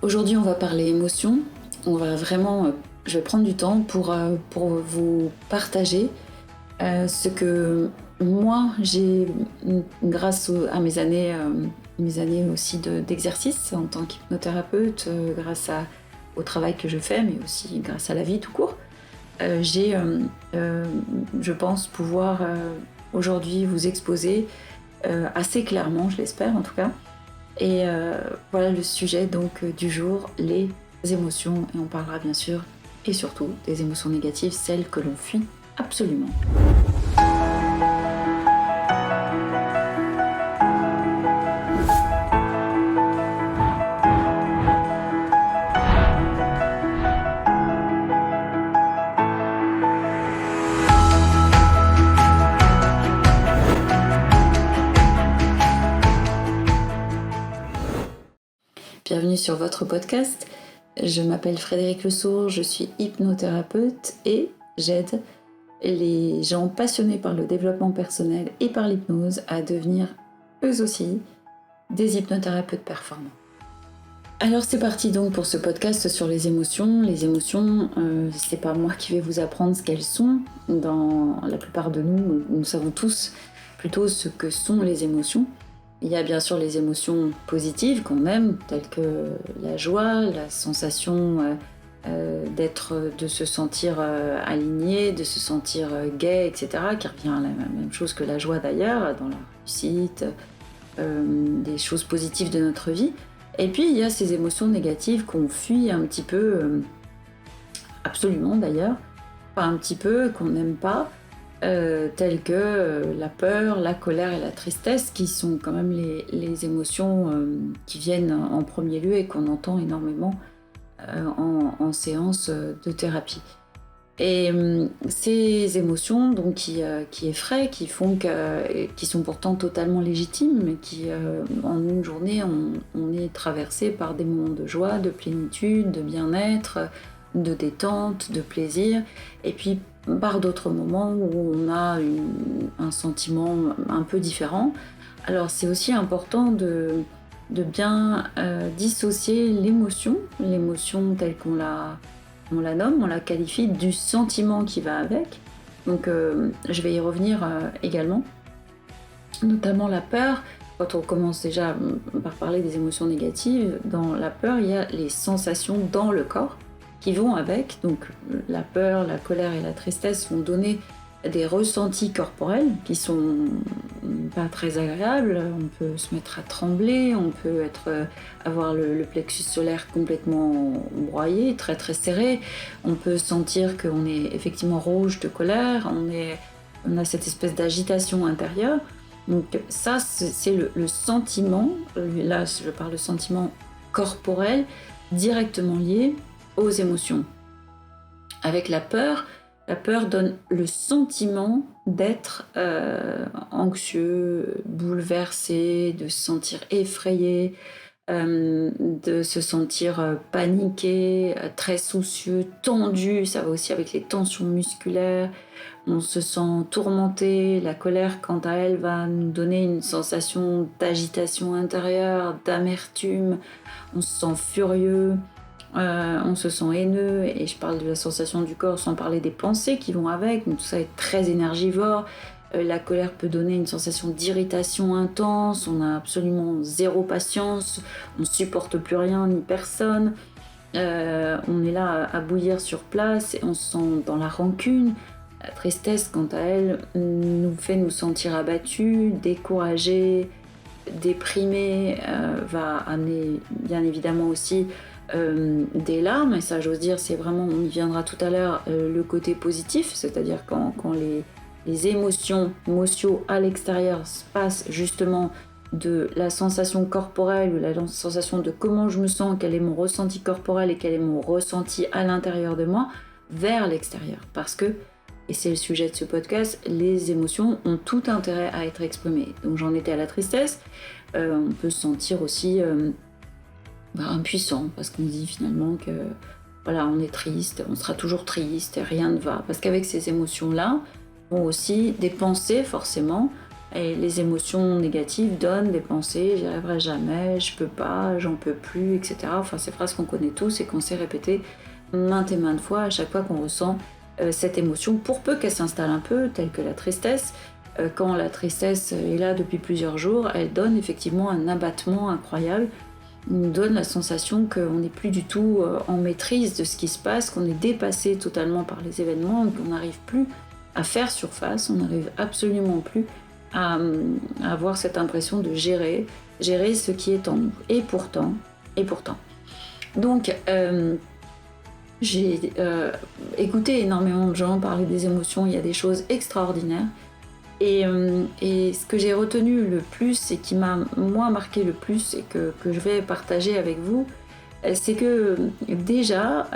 Aujourd'hui, on va parler émotions. On va vraiment, je vais prendre du temps pour vous partager ce que moi j'ai, grâce à mes années aussi d'exercice en tant qu'hypnothérapeute, au travail que je fais, mais aussi grâce à la vie tout court. Je pense pouvoir aujourd'hui vous exposer assez clairement, je l'espère en tout cas. Et voilà le sujet donc du jour, les émotions. Et on parlera bien sûr et surtout des émotions négatives, celles que l'on fuit absolument. Bienvenue sur votre podcast. Je m'appelle Frédérique Lesourd, je suis hypnothérapeute et j'aide les gens passionnés par le développement personnel et par l'hypnose à devenir eux aussi des hypnothérapeutes performants. Alors c'est parti donc pour ce podcast sur les émotions. Les émotions, c'est pas moi qui vais vous apprendre ce qu'elles sont. Dans la plupart de nous savons tous plutôt ce que sont les émotions. Il y a bien sûr les émotions positives qu'on aime, telles que la joie, la sensation de se sentir aligné, de se sentir gai, etc., qui revient à la même chose que la joie d'ailleurs, dans la réussite, des choses positives de notre vie. Et puis il y a ces émotions négatives qu'on fuit un petit peu, absolument d'ailleurs, pas un petit peu, qu'on n'aime pas, telles que la peur, la colère et la tristesse, qui sont quand même les émotions qui viennent en premier lieu et qu'on entend énormément en séance de thérapie. Et ces émotions donc, qui effraient, qui sont pourtant totalement légitimes, mais qui en une journée on est traversé par des moments de joie, de plénitude, de bien-être, de détente, de plaisir, et puis par d'autres moments où on a un sentiment un peu différent. Alors c'est aussi important de bien dissocier l'émotion telle qu'on la nomme, on la qualifie, du sentiment qui va avec. Donc je vais y revenir également, notamment la peur. Quand on commence déjà par parler des émotions négatives, dans la peur, il y a les sensations dans le corps qui vont avec. Donc la peur, la colère et la tristesse vont donner des ressentis corporels qui sont pas très agréables. On peut se mettre à trembler, on peut avoir le plexus solaire complètement broyé, très très serré. On peut sentir qu'on est effectivement rouge de colère, on a cette espèce d'agitation intérieure. Donc ça, c'est le sentiment, là je parle de sentiment corporel, directement lié aux émotions. Avec la peur donne le sentiment d'être anxieux, bouleversé, de se sentir effrayé, de se sentir paniqué, très soucieux, tendu. Ça va aussi avec les tensions musculaires. On se sent tourmenté. La colère, quant à elle, va nous donner une sensation d'agitation intérieure, d'amertume. On se sent furieux. On se sent haineux, et je parle de la sensation du corps sans parler des pensées qui vont avec, donc tout ça est très énergivore. La colère peut donner une sensation d'irritation intense, on a absolument zéro patience, on supporte plus rien ni personne, on est là à bouillir sur place et on se sent dans la rancune. La tristesse, quant à elle, nous fait nous sentir abattus, découragés, déprimés, va amener bien évidemment aussi des larmes, et ça j'ose dire c'est vraiment, on y viendra tout à l'heure, le côté positif, c'est-à-dire quand les émotions à l'extérieur passent justement de la sensation corporelle ou la sensation de comment je me sens, quel est mon ressenti corporel et quel est mon ressenti à l'intérieur de moi, vers l'extérieur. Parce que, et c'est le sujet de ce podcast, les émotions ont tout intérêt à être exprimées. Donc j'en étais à la tristesse, on peut se sentir aussi impuissant, parce qu'on dit finalement que voilà, on est triste, on sera toujours triste et rien ne va. Parce qu'avec ces émotions-là vont aussi des pensées forcément Et les émotions négatives donnent des pensées, j'y arriverai jamais, je peux pas, j'en peux plus, etc. Enfin, ces phrases qu'on connaît tous et qu'on s'est répétées maintes et maintes fois à chaque fois qu'on ressent cette émotion, pour peu qu'elle s'installe un peu, telle que la tristesse. Quand la tristesse est là depuis plusieurs jours, elle donne effectivement un abattement incroyable, nous donne la sensation qu'on n'est plus du tout en maîtrise de ce qui se passe, qu'on est dépassé totalement par les événements, qu'on n'arrive plus à faire surface, on n'arrive absolument plus à avoir cette impression de gérer ce qui est en nous. Et pourtant. Donc, j'ai écouté énormément de gens parler des émotions, il y a des choses extraordinaires. Et ce que j'ai retenu le plus et qui m'a moi marqué le plus et que je vais partager avec vous, c'est que déjà,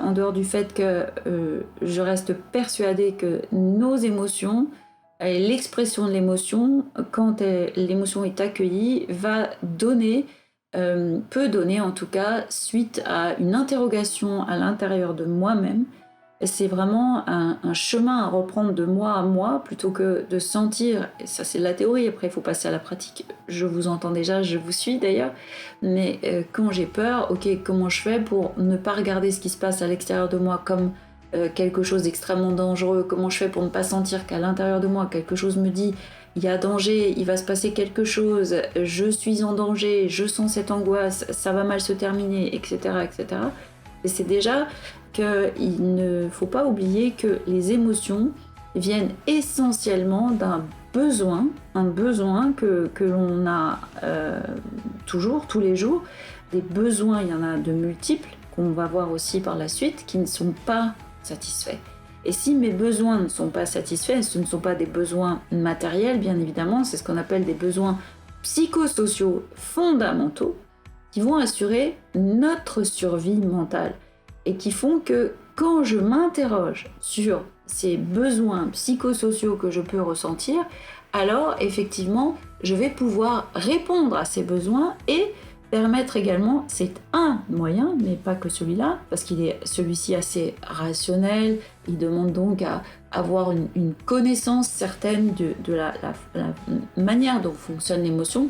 en dehors du fait que je reste persuadée que nos émotions, et l'expression de l'émotion, quand l'émotion est accueillie, peut donner en tout cas suite à une interrogation à l'intérieur de moi-même. C'est vraiment un chemin à reprendre de moi à moi, plutôt que de sentir, et ça c'est de la théorie, après il faut passer à la pratique, je vous entends déjà, je vous suis d'ailleurs, mais quand j'ai peur, ok, comment je fais pour ne pas regarder ce qui se passe à l'extérieur de moi comme quelque chose d'extrêmement dangereux, comment je fais pour ne pas sentir qu'à l'intérieur de moi quelque chose me dit il y a danger, il va se passer quelque chose, je suis en danger, je sens cette angoisse, ça va mal se terminer, etc. etc. Et c'est déjà qu'il ne faut pas oublier que les émotions viennent essentiellement d'un besoin, un besoin que l'on a toujours, tous les jours. Des besoins, il y en a de multiples, qu'on va voir aussi par la suite, qui ne sont pas satisfaits. Et si mes besoins ne sont pas satisfaits, ce ne sont pas des besoins matériels, bien évidemment, c'est ce qu'on appelle des besoins psychosociaux fondamentaux, qui vont assurer notre survie mentale et qui font que quand je m'interroge sur ces besoins psychosociaux que je peux ressentir, alors effectivement, je vais pouvoir répondre à ces besoins et permettre également, c'est un moyen, mais pas que celui-là, parce qu'il est celui-ci assez rationnel, il demande donc à avoir une connaissance certaine de la manière dont fonctionne l'émotion.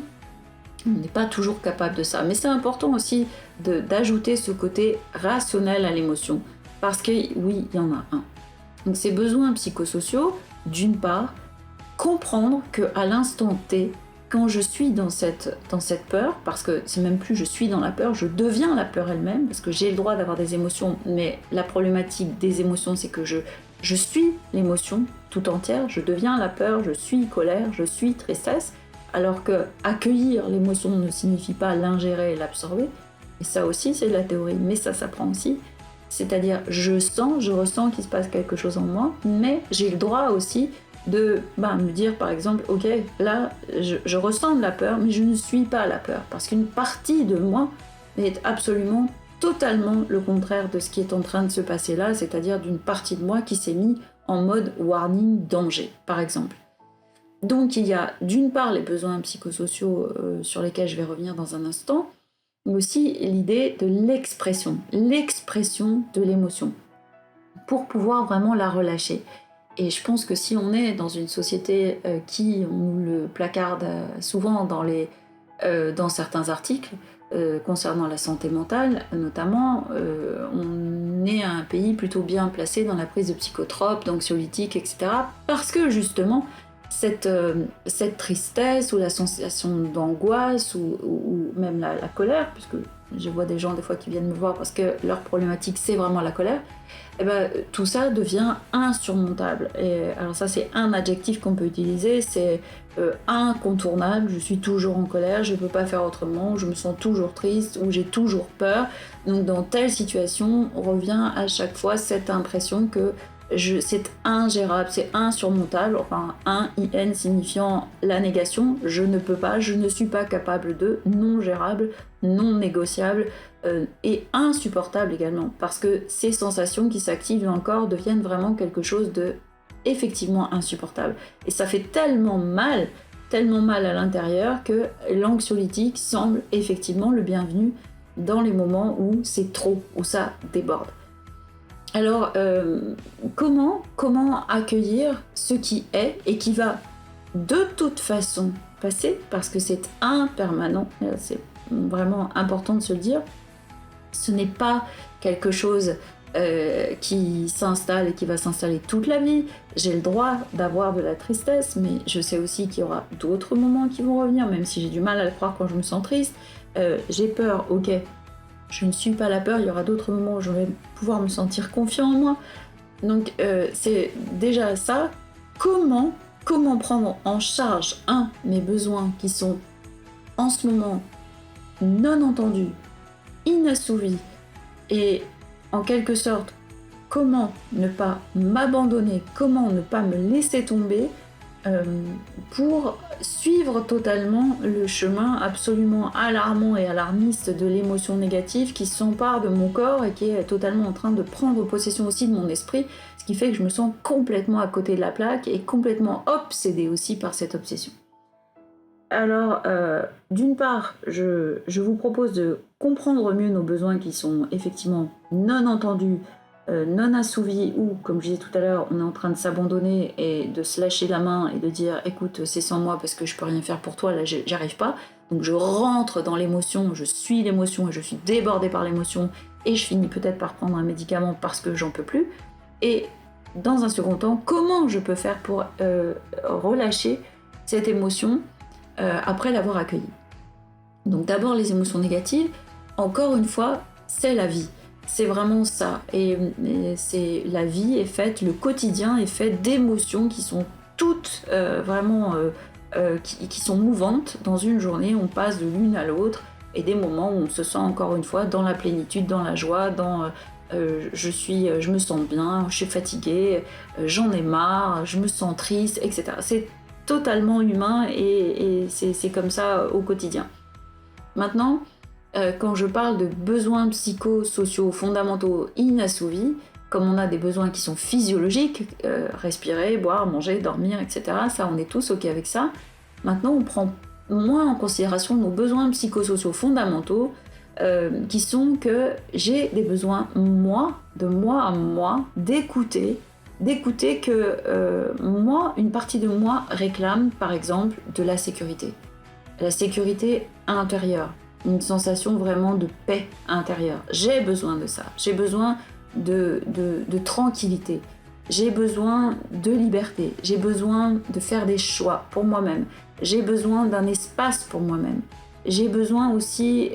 On n'est pas toujours capable de ça, mais c'est important aussi d'ajouter ce côté rationnel à l'émotion, parce que oui, il y en a un. Donc ces besoins psychosociaux, d'une part, comprendre qu'à l'instant T, quand je suis dans cette peur, parce que c'est même plus je suis dans la peur, je deviens la peur elle-même, parce que j'ai le droit d'avoir des émotions, mais la problématique des émotions, c'est que je suis l'émotion tout entière, je deviens la peur, je suis colère, je suis tristesse, alors que accueillir l'émotion ne signifie pas l'ingérer et l'absorber, et ça aussi c'est de la théorie, mais ça s'apprend aussi, c'est-à-dire je ressens qu'il se passe quelque chose en moi, mais j'ai le droit aussi de me dire par exemple, ok, là je ressens de la peur, mais je ne suis pas la peur, parce qu'une partie de moi est absolument, totalement le contraire de ce qui est en train de se passer là, c'est-à-dire d'une partie de moi qui s'est mise en mode warning, danger, par exemple. Donc il y a d'une part les besoins psychosociaux sur lesquels je vais revenir dans un instant, mais aussi l'idée de l'expression de l'émotion, pour pouvoir vraiment la relâcher. Et je pense que si on est dans une société qui, on nous le placarde souvent dans certains articles concernant la santé mentale, notamment, on est un pays plutôt bien placé dans la prise de psychotropes, d'anxiolytiques, etc. Parce que justement, cette tristesse ou la sensation d'angoisse ou même la colère, puisque je vois des gens des fois qui viennent me voir parce que leur problématique c'est vraiment la colère, et tout ça devient insurmontable. Et alors ça c'est un adjectif qu'on peut utiliser, c'est incontournable, je suis toujours en colère, je ne peux pas faire autrement, je me sens toujours triste ou j'ai toujours peur. Donc dans telle situation, on revient à chaque fois cette impression que c'est ingérable, c'est insurmontable, enfin un IN signifiant la négation, je ne peux pas, je ne suis pas capable de, non gérable, non négociable et insupportable également, parce que ces sensations qui s'activent dans le corps deviennent vraiment quelque chose de effectivement insupportable. Et ça fait tellement mal à l'intérieur que l'anxiolytique semble effectivement le bienvenu dans les moments où c'est trop, où ça déborde. Alors, comment accueillir ce qui est et qui va de toute façon passer, parce que c'est impermanent, c'est vraiment important de se le dire. Ce n'est pas quelque chose qui s'installe et qui va s'installer toute la vie. J'ai le droit d'avoir de la tristesse, mais je sais aussi qu'il y aura d'autres moments qui vont revenir, même si j'ai du mal à le croire quand je me sens triste. J'ai peur, ok, je ne suis pas la peur, il y aura d'autres moments où je vais pouvoir me sentir confiant en moi. Donc c'est déjà ça. Comment prendre en charge, mes besoins qui sont en ce moment non entendus, inassouvis, et en quelque sorte, comment ne pas m'abandonner, comment ne pas me laisser tomber pour suivre totalement le chemin absolument alarmant et alarmiste de l'émotion négative qui s'empare de mon corps et qui est totalement en train de prendre possession aussi de mon esprit, ce qui fait que je me sens complètement à côté de la plaque et complètement obsédée aussi par cette obsession. Alors, d'une part, je vous propose de comprendre mieux nos besoins qui sont effectivement non entendus, non assouvis, ou, comme je disais tout à l'heure, on est en train de s'abandonner et de se lâcher la main et de dire « écoute, c'est sans moi parce que je peux rien faire pour toi, là j'arrive pas ». Donc je rentre dans l'émotion, je suis l'émotion et je suis débordée par l'émotion et je finis peut-être par prendre un médicament parce que j'en peux plus. Et dans un second temps, comment je peux faire pour relâcher cette émotion après l'avoir accueillie. Donc d'abord les émotions négatives, encore une fois, c'est la vie. C'est vraiment ça. Et c'est la vie est faite, le quotidien est fait d'émotions qui sont toutes vraiment qui sont mouvantes. Dans une journée, on passe de l'une à l'autre et des moments où on se sent encore une fois dans la plénitude, dans la joie, dans je me sens bien, je suis fatiguée, j'en ai marre, je me sens triste, etc. C'est totalement humain et c'est comme ça au quotidien. Maintenant, quand je parle de besoins psychosociaux fondamentaux inassouvis, comme on a des besoins qui sont physiologiques, respirer, boire, manger, dormir, etc., ça on est tous ok avec ça. Maintenant on prend moins en considération nos besoins psychosociaux fondamentaux, qui sont que j'ai des besoins de moi à moi, d'écouter que moi, une partie de moi réclame par exemple de la sécurité intérieure, une sensation vraiment de paix intérieure. J'ai besoin de ça, j'ai besoin de tranquillité, j'ai besoin de liberté, j'ai besoin de faire des choix pour moi-même, j'ai besoin d'un espace pour moi-même, j'ai besoin aussi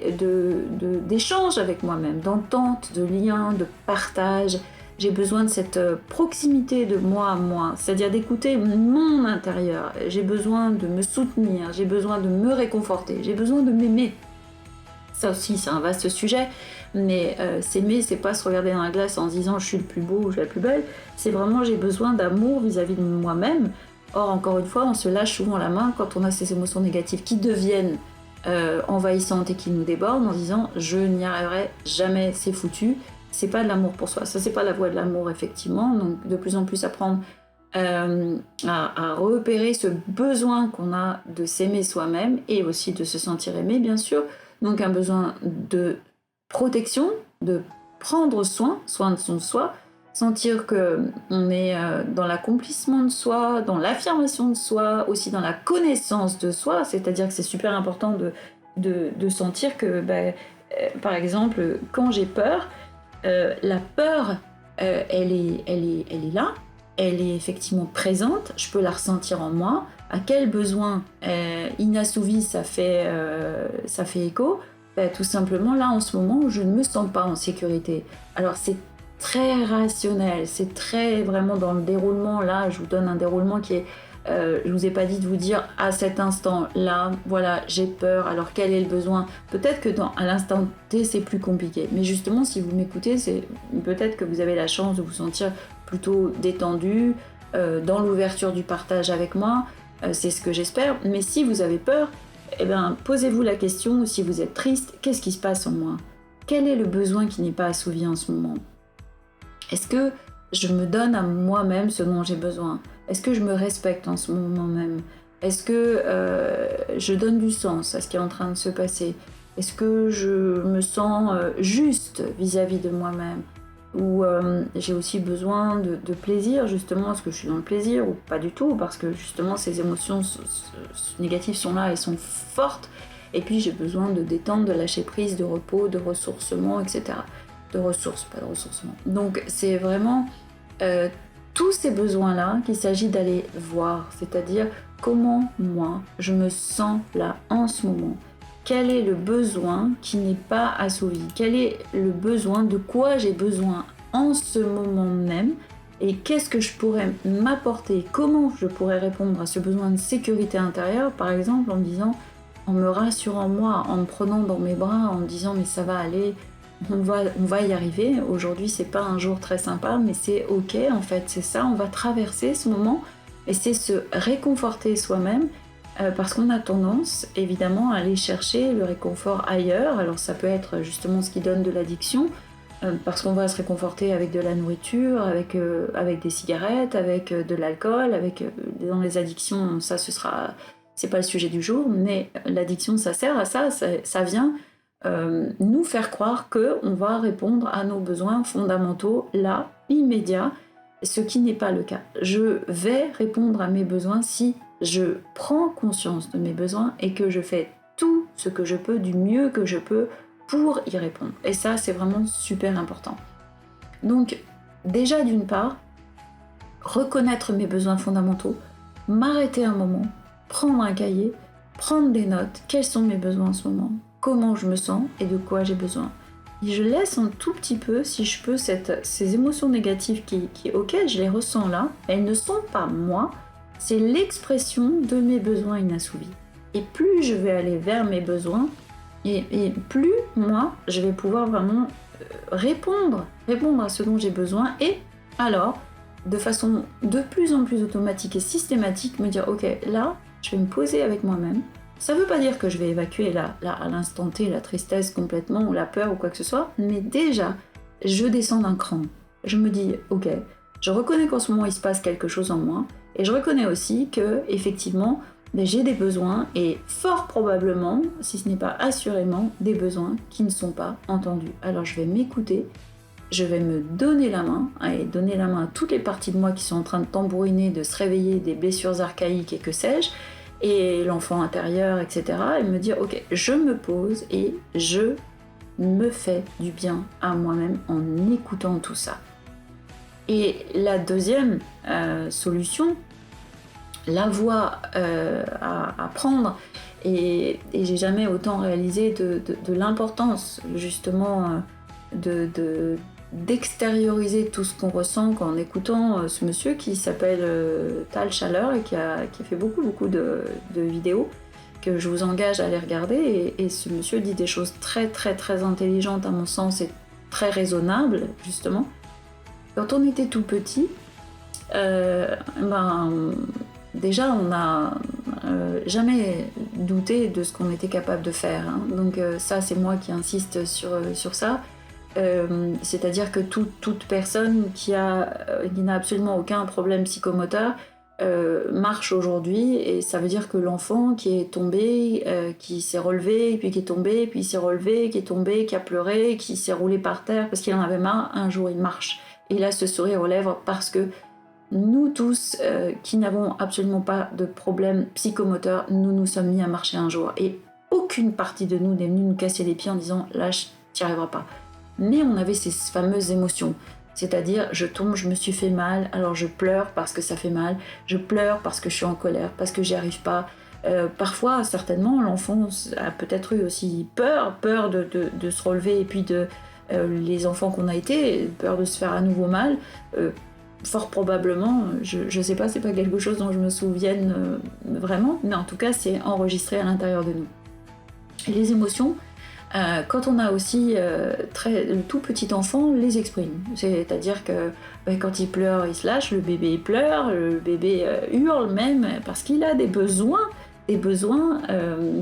d'échanges avec moi-même, d'entente, de lien, de partage. J'ai besoin de cette proximité de moi à moi, c'est-à-dire d'écouter mon intérieur. J'ai besoin de me soutenir, j'ai besoin de me réconforter, j'ai besoin de m'aimer. Ça aussi, c'est un vaste sujet, mais s'aimer, c'est pas se regarder dans la glace en se disant « je suis le plus beau ou je suis la plus belle », c'est vraiment j'ai besoin d'amour vis-à-vis de moi-même. Or, encore une fois, on se lâche souvent la main quand on a ces émotions négatives qui deviennent envahissantes et qui nous débordent en disant « je n'y arriverai jamais, c'est foutu ». C'est pas de l'amour pour soi, ça c'est pas la voie de l'amour effectivement, donc de plus en plus apprendre à repérer ce besoin qu'on a de s'aimer soi-même et aussi de se sentir aimé bien sûr, donc un besoin de protection, de prendre soin de son soi, sentir qu'on est dans l'accomplissement de soi, dans l'affirmation de soi, aussi dans la connaissance de soi, c'est-à-dire que c'est super important de sentir que par exemple quand j'ai peur, la peur, elle est là, elle est effectivement présente, je peux la ressentir en moi. À quel besoin inassouvi ça fait écho ? Tout simplement là en ce moment où je ne me sens pas en sécurité. Alors c'est très rationnel, c'est très vraiment dans le déroulement, là je vous donne un déroulement qui est je vous ai pas dit de vous dire à cet instant là, voilà, j'ai peur, alors quel est le besoin. Peut-être que à l'instant T c'est plus compliqué, mais justement si vous m'écoutez, c'est peut-être que vous avez la chance de vous sentir plutôt détendu, dans l'ouverture du partage avec moi, c'est ce que j'espère. Mais si vous avez peur, posez-vous la question, si vous êtes triste, qu'est-ce qui se passe en moi ? Quel est le besoin qui n'est pas assouvi en ce moment ? Est-ce que je me donne à moi-même ce dont j'ai besoin ? Est-ce que je me respecte en ce moment même ? Est-ce que je donne du sens à ce qui est en train de se passer ? Est-ce que je me sens juste vis-à-vis de moi-même ? ou j'ai aussi besoin de plaisir, justement, est-ce que je suis dans le plaisir ou pas du tout, parce que justement ces émotions négatives sont là et sont fortes, et puis j'ai besoin de détente, de lâcher prise, de repos, de ressourcement, etc. De ressources, pas de ressourcement. Donc c'est vraiment tous ces besoins-là qu'il s'agit d'aller voir, c'est-à-dire comment moi je me sens là en ce moment. Quel est le besoin qui n'est pas assouvi? Quel est le besoin? De quoi j'ai besoin en ce moment même? Et qu'est-ce que je pourrais m'apporter? Comment je pourrais répondre à ce besoin de sécurité intérieure, par exemple en me disant, en me rassurant moi, en me prenant dans mes bras, en me disant mais ça va aller, on va y arriver. Aujourd'hui c'est pas un jour très sympa, mais c'est ok en fait, c'est ça, on va traverser ce moment. Et c'est se réconforter soi-même. Parce qu'on a tendance, évidemment, à aller chercher le réconfort ailleurs. Alors ça peut être justement ce qui donne de l'addiction, parce qu'on va se réconforter avec de la nourriture, avec des cigarettes, avec de l'alcool, dans les addictions, ça c'est pas le sujet du jour, mais l'addiction ça sert à ça, ça vient nous faire croire qu'on va répondre à nos besoins fondamentaux là, immédiats, ce qui n'est pas le cas. Je vais répondre à mes besoins si je prends conscience de mes besoins et que je fais tout ce que je peux, du mieux que je peux pour y répondre. Et ça, c'est vraiment super important. Donc, déjà d'une part, reconnaître mes besoins fondamentaux, m'arrêter un moment, prendre un cahier, prendre des notes, quels sont mes besoins en ce moment, comment je me sens et de quoi j'ai besoin. Et je laisse un tout petit peu, si je peux, ces émotions négatives ok, je les ressens là, elles ne sont pas moi, c'est l'expression de mes besoins inassouvis. Et plus je vais aller vers mes besoins, et plus moi, je vais pouvoir vraiment répondre à ce dont j'ai besoin, et alors, de façon de plus en plus automatique et systématique, me dire, ok, là, je vais me poser avec moi-même. Ça ne veut pas dire que je vais évacuer là, à l'instant T, la tristesse complètement, ou la peur, ou quoi que ce soit, mais déjà, je descends d'un cran. Je me dis, ok, je reconnais qu'en ce moment, il se passe quelque chose en moi, et je reconnais aussi que, effectivement, j'ai des besoins, et fort probablement, si ce n'est pas assurément, des besoins qui ne sont pas entendus. Alors je vais m'écouter, je vais me donner la main, et donner la main à toutes les parties de moi qui sont en train de tambouriner, de se réveiller des blessures archaïques et que sais-je, et l'enfant intérieur, etc. Et me dire, ok, je me pose et je me fais du bien à moi-même en écoutant tout ça. Et la deuxième solution, la voie à prendre, et j'ai jamais autant réalisé de l'importance justement d'extérioriser tout ce qu'on ressent qu'en écoutant ce monsieur qui s'appelle Tal Chaleur et qui a fait beaucoup de vidéos que je vous engage à aller regarder, et ce monsieur dit des choses très très très intelligentes à mon sens et très raisonnables justement. Quand on était tout petit, déjà on n'a jamais douté de ce qu'on était capable de faire, hein. Donc ça c'est moi qui insiste sur ça. C'est-à-dire que toute personne qui n'a absolument aucun problème psychomoteur marche aujourd'hui, et ça veut dire que l'enfant qui est tombé, qui s'est relevé, puis qui est tombé, puis il s'est relevé, qui est tombé, qui a pleuré, qui s'est roulé par terre parce qu'il en avait marre, un jour il marche. Et il a ce sourire aux lèvres parce que nous tous qui n'avons absolument pas de problème psychomoteur, nous nous sommes mis à marcher un jour. Et aucune partie de nous n'est venue nous casser les pieds en disant « là, tu n'y arriveras pas ». Mais on avait ces fameuses émotions, c'est-à-dire je tombe, je me suis fait mal, alors je pleure parce que ça fait mal, je pleure parce que je suis en colère, parce que j'y arrive pas. Parfois, certainement, l'enfant a peut-être eu aussi peur de se relever, et puis les enfants qu'on a été, peur de se faire à nouveau mal. Fort probablement, je sais pas, c'est pas quelque chose dont je me souvienne vraiment, mais en tout cas, c'est enregistré à l'intérieur de nous. Et les émotions, quand on a aussi le tout petit enfant, les exprime. C'est-à-dire que quand il pleure, il se lâche, le bébé pleure, le bébé hurle même, parce qu'il a des besoins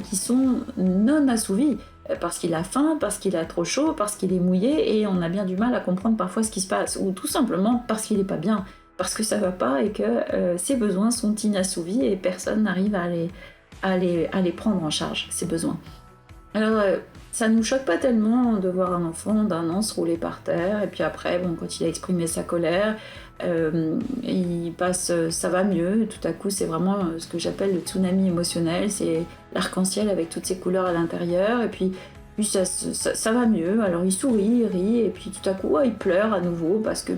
qui sont non assouvis, parce qu'il a faim, parce qu'il a trop chaud, parce qu'il est mouillé, et on a bien du mal à comprendre parfois ce qui se passe, ou tout simplement parce qu'il n'est pas bien, parce que ça va pas, et que ses besoins sont inassouvis, et personne n'arrive à les prendre en charge, ces besoins. Alors, ça nous choque pas tellement de voir un enfant d'1 an se rouler par terre, et puis après, bon, quand il a exprimé sa colère, il passe, ça va mieux, tout à coup c'est vraiment ce que j'appelle le tsunami émotionnel, c'est l'arc-en-ciel avec toutes ses couleurs à l'intérieur, et puis ça va mieux, alors il sourit, il rit, et puis tout à coup il pleure à nouveau parce que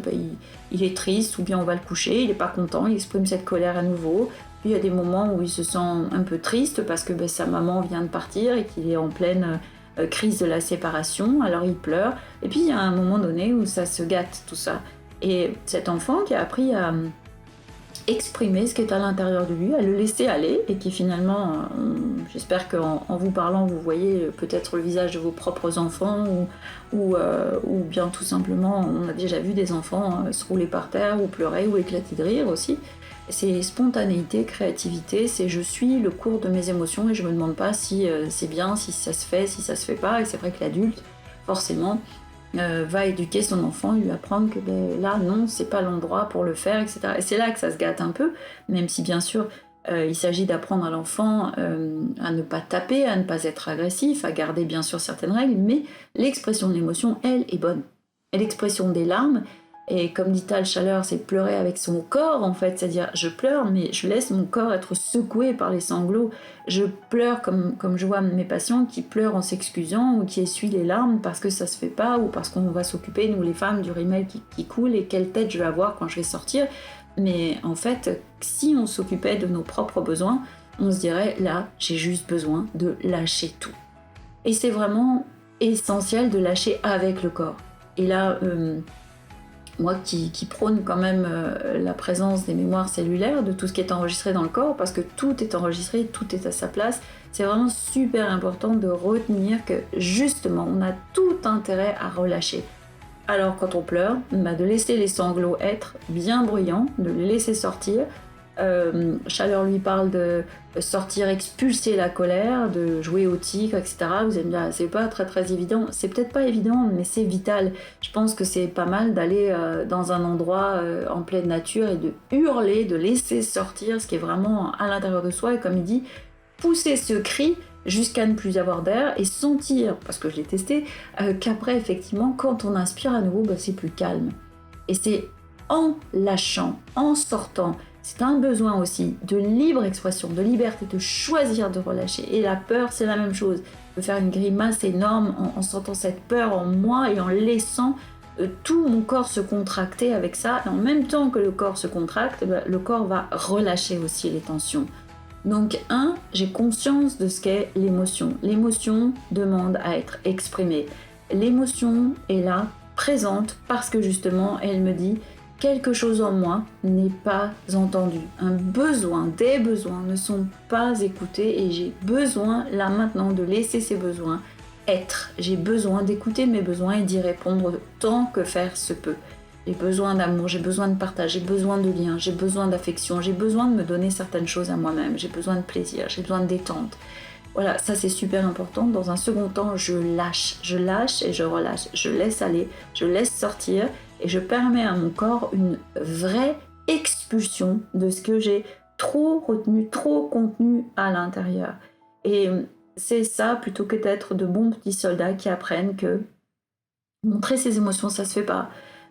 il est triste, ou bien on va le coucher, il est pas content, il exprime cette colère à nouveau. Puis il y a des moments où il se sent un peu triste parce que sa maman vient de partir et qu'il est en pleine crise de la séparation, alors il pleure. Et puis il y a un moment donné où ça se gâte, tout ça. Et cet enfant qui a appris à exprimer ce qui est à l'intérieur de lui, à le laisser aller, et qui finalement, j'espère qu'en vous parlant, vous voyez peut-être le visage de vos propres enfants, ou bien tout simplement, on a déjà vu des enfants se rouler par terre, ou pleurer, ou éclater de rire aussi. C'est spontanéité, créativité, c'est je suis le cours de mes émotions et je me demande pas si c'est bien, si ça se fait, si ça se fait pas. Et c'est vrai que l'adulte, forcément, va éduquer son enfant, lui apprendre que là, non, c'est pas l'endroit pour le faire, etc. Et c'est là que ça se gâte un peu, même si bien sûr, il s'agit d'apprendre à l'enfant à ne pas taper, à ne pas être agressif, à garder bien sûr certaines règles, mais l'expression de l'émotion, elle, est bonne. Et l'expression des larmes, et comme dit Tal Chaleur, c'est pleurer avec son corps en fait, c'est-à-dire je pleure mais je laisse mon corps être secoué par les sanglots, je pleure comme je vois mes patients qui pleurent en s'excusant ou qui essuient les larmes parce que ça se fait pas ou parce qu'on va s'occuper, nous les femmes, du rimel qui coule et quelle tête je vais avoir quand je vais sortir. Mais en fait, si on s'occupait de nos propres besoins, on se dirait là, j'ai juste besoin de lâcher tout. Et c'est vraiment essentiel de lâcher avec le corps. Et là, moi qui prône quand même la présence des mémoires cellulaires, de tout ce qui est enregistré dans le corps, parce que tout est enregistré, tout est à sa place, c'est vraiment super important de retenir que justement, on a tout intérêt à relâcher. Alors quand on pleure, de laisser les sanglots être bien bruyants, de les laisser sortir. Chaleur lui parle de sortir, expulser la colère, de jouer au tigre, etc. Vous allez me dire, c'est pas très très évident. C'est peut-être pas évident, mais c'est vital. Je pense que c'est pas mal d'aller dans un endroit en pleine nature et de hurler, de laisser sortir ce qui est vraiment à l'intérieur de soi. Et comme il dit, pousser ce cri jusqu'à ne plus avoir d'air et sentir, parce que je l'ai testé, qu'après effectivement, quand on inspire à nouveau, c'est plus calme. Et c'est en lâchant, en sortant. C'est un besoin aussi de libre expression, de liberté, de choisir de relâcher. Et la peur, c'est la même chose. Je peux faire une grimace énorme en sentant cette peur en moi et en laissant tout mon corps se contracter avec ça. Et en même temps que le corps se contracte, le corps va relâcher aussi les tensions. Donc j'ai conscience de ce qu'est l'émotion. L'émotion demande à être exprimée. L'émotion est là, présente, parce que justement, elle me dit quelque chose en moi n'est pas entendu. Un besoin, des besoins ne sont pas écoutés et j'ai besoin, là maintenant, de laisser ces besoins être. J'ai besoin d'écouter mes besoins et d'y répondre tant que faire se peut. J'ai besoin d'amour, j'ai besoin de partage, j'ai besoin de lien, j'ai besoin d'affection, j'ai besoin de me donner certaines choses à moi-même, j'ai besoin de plaisir, j'ai besoin de détente. Voilà, ça c'est super important. Dans un second temps, je lâche et je relâche. Je laisse aller, je laisse sortir et je permets à mon corps une vraie expulsion de ce que j'ai trop retenu, trop contenu à l'intérieur. Et c'est ça, plutôt que d'être de bons petits soldats qui apprennent que montrer ses émotions, ça se fait pas.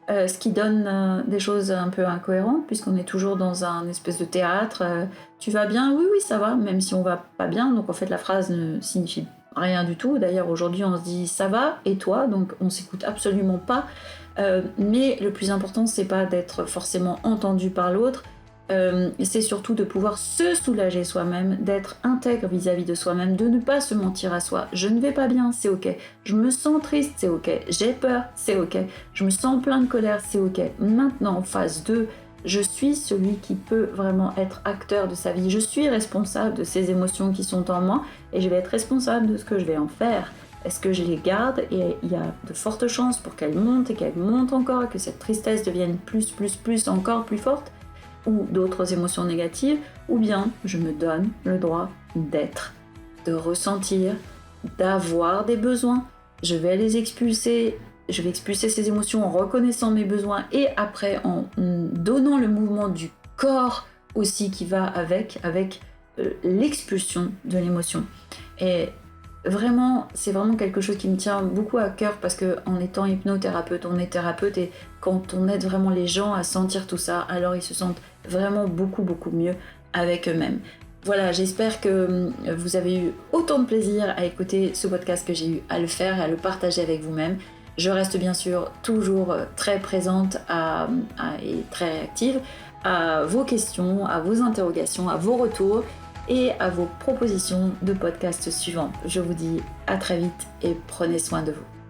Ce qui donne des choses un peu incohérentes, puisqu'on est toujours dans un espèce de théâtre. Tu vas bien ? Oui, ça va, même si on va pas bien. Donc en fait, la phrase ne signifie rien du tout. D'ailleurs, aujourd'hui, on se dit « ça va ?» et toi, donc on s'écoute absolument pas. Mais le plus important, c'est pas d'être forcément entendu par l'autre. C'est surtout de pouvoir se soulager soi-même, d'être intègre vis-à-vis de soi-même, de ne pas se mentir à soi. Je ne vais pas bien, c'est ok. Je me sens triste, c'est ok. J'ai peur, c'est ok. Je me sens plein de colère, c'est ok. Maintenant, phase 2, je suis celui qui peut vraiment être acteur de sa vie. Je suis responsable de ces émotions qui sont en moi et je vais être responsable de ce que je vais en faire. Est-ce que je les garde et il y a de fortes chances pour qu'elles montent et qu'elles montent encore et que cette tristesse devienne plus, encore plus forte, ou d'autres émotions négatives, ou bien je me donne le droit d'être, de ressentir, d'avoir des besoins. Je vais les expulser, je vais expulser ces émotions en reconnaissant mes besoins et après en donnant le mouvement du corps aussi qui va avec l'expulsion de l'émotion. Et Vraiment, c'est vraiment quelque chose qui me tient beaucoup à cœur parce qu'en étant hypnothérapeute, on est thérapeute et quand on aide vraiment les gens à sentir tout ça, alors ils se sentent vraiment beaucoup mieux avec eux-mêmes. Voilà, j'espère que vous avez eu autant de plaisir à écouter ce podcast que j'ai eu à le faire et à le partager avec vous-même. Je reste bien sûr toujours très présente et très réactive à vos questions, à vos interrogations, à vos retours et à vos propositions de podcasts suivants. Je vous dis à très vite et prenez soin de vous.